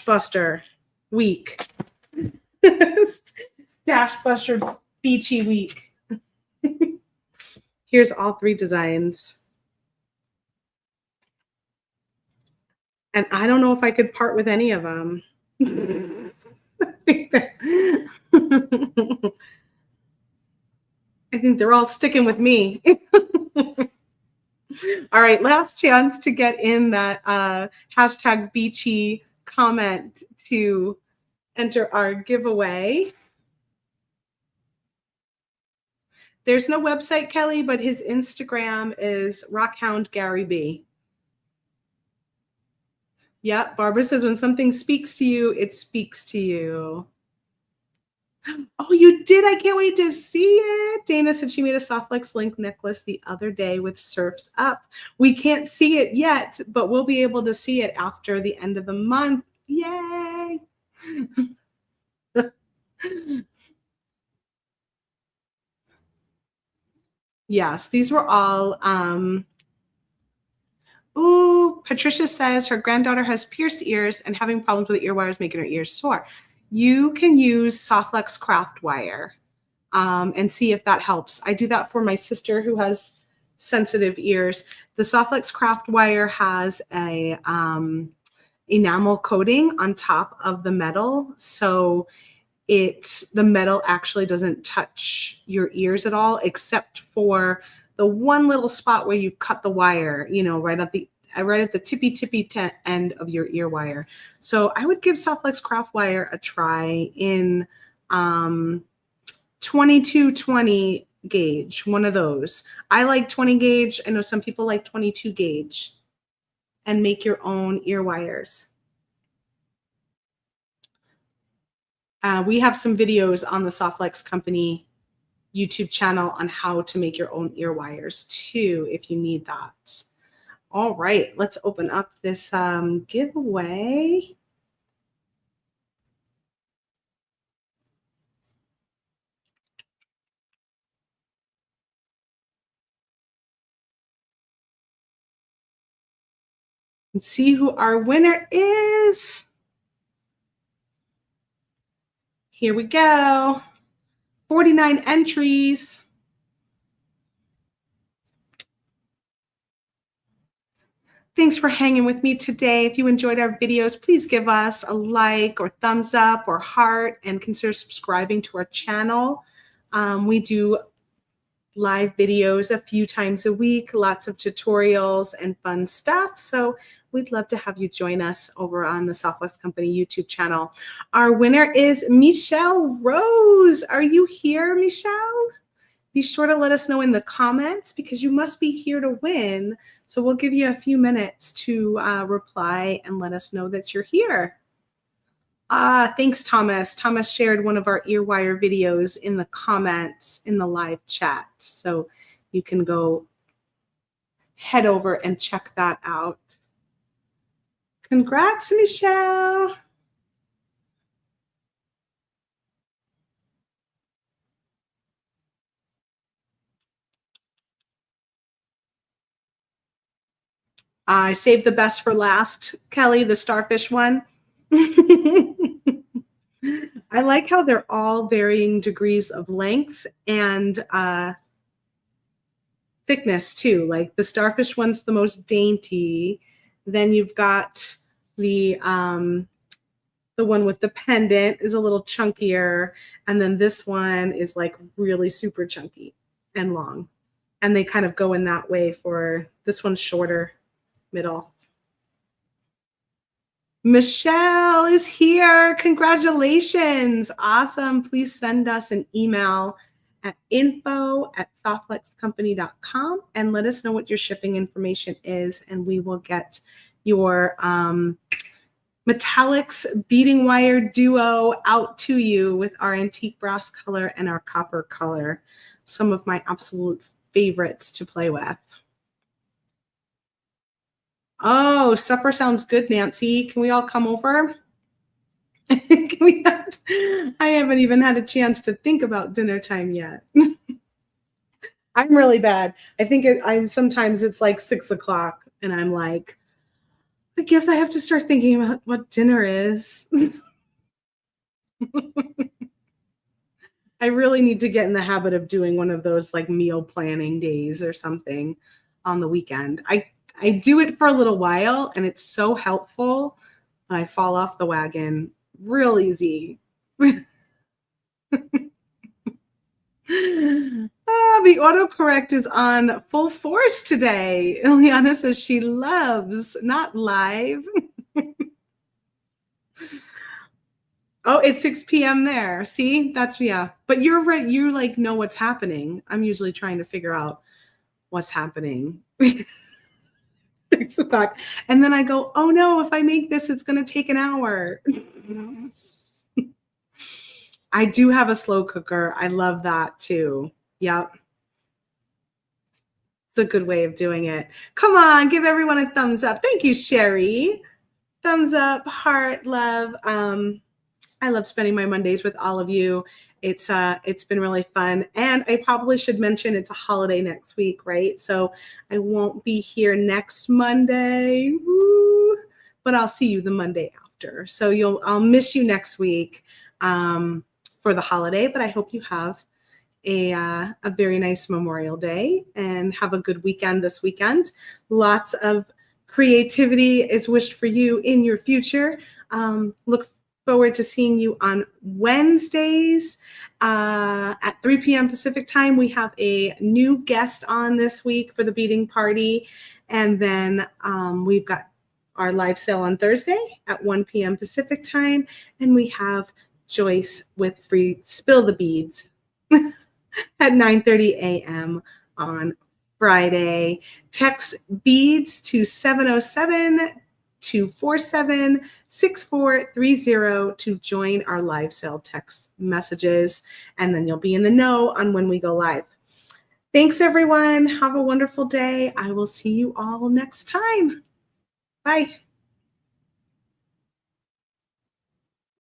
buster week. Stash buster beachy week. Here's all 3 designs. And I don't know if I could part with any of them. I think they're all sticking with me. All right, last chance to get in that hashtag Beachy comment to enter our giveaway. There's no website, Kelly, but his Instagram is Rockhound Gary B. Yep, Barbara says when something speaks to you, it speaks to you. Oh, you did? I can't wait to see it. Dana said she made a Softlex link necklace the other day with surfs up. We can't see it yet, but we'll be able to see it after the end of the month. Yay! Yes, these were all ooh, Patricia says her granddaughter has pierced ears and having problems with ear wires making her ears sore. You can use Softlex craft wire and see if that helps. I do that for my sister who has sensitive ears. The Softlex craft wire has a enamel coating on top of the metal, so the metal actually doesn't touch your ears at all, except for the one little spot where you cut the wire, you know, right at the tippy end of your ear wire. So I would give Softlex craft wire a try in 2220 gauge, one of those. I like 20 gauge. I know some people like 22 gauge, and make your own ear wires. We have some videos on the Softlex company YouTube channel on how to make your own ear wires too, if you need that. All right, let's open up this giveaway. And see who our winner is. Here we go. 49 entries. Thanks for hanging with me today. If you enjoyed our videos, please give us a like or thumbs up or heart, and consider subscribing to our channel. We do live videos a few times a week, lots of tutorials and fun stuff. So we'd love to have you join us over on the Softlex Company YouTube channel. Our winner is Michelle Rose. Are you here, Michelle? Be sure to let us know in the comments, because you must be here to win. So we'll give you a few minutes to reply and let us know that you're here. Thanks, Thomas. Thomas shared one of our earwire videos in the comments in the live chat. So you can go head over and check that out. Congrats, Michelle. I saved the best for last, Kelly, the Starfish one. I like how they're all varying degrees of length and thickness too. Like the Starfish one's the most dainty. Then you've got the one with the pendant is a little chunkier, and then this one is like really super chunky and long. And they kind of go in that way for this one's shorter, middle. Michelle is here. Congratulations. Awesome. Please send us an email at info@softflexcompany.com and let us know what your shipping information is, and we will get your metallics beading wire duo out to you with our antique brass color and our copper color. Some of my absolute favorites to play with. Oh, supper sounds good, Nancy. Can we all come over? I haven't even had a chance to think about dinner time yet. I'm really bad. I think sometimes it's like 6 o'clock and I'm like, I guess I have to start thinking about what dinner is. I really need to get in the habit of doing one of those like meal planning days or something on the weekend. I do it for a little while and it's so helpful. I fall off the wagon real easy. The autocorrect is on full force today. Ileana says she loves, not live. Oh, it's 6 p.m. there. See, that's, yeah. But you're right. You like know what's happening. I'm usually trying to figure out what's happening. 6 o'clock. And then I go, oh no, if I make this, it's going to take an hour. I do have a slow cooker. I love that too. Yep. It's a good way of doing it. Come on, give everyone a thumbs up. Thank you, Sherry. Thumbs up, heart, love. I love spending my Mondays with all of you. It's been really fun. And I probably should mention it's a holiday next week, right? So I won't be here next Monday. Woo, but I'll see you the Monday after. So I'll miss you next week for the holiday, but I hope you have a very nice Memorial Day and have a good weekend this weekend. Lots of creativity is wished for you in your future. Look forward to seeing you on Wednesdays at 3 p.m. Pacific time. We have a new guest on this week for the beading party. And then we've got our live sale on Thursday at 1 p.m. Pacific time. And we have Joyce with free Spill the Beads at 9:30 a.m. on Friday. Text beads to 707-247-6430 to join our live sale text messages, and then you'll be in the know on when we go live. Thanks, everyone. Have a wonderful day. I will see you all next time. Bye.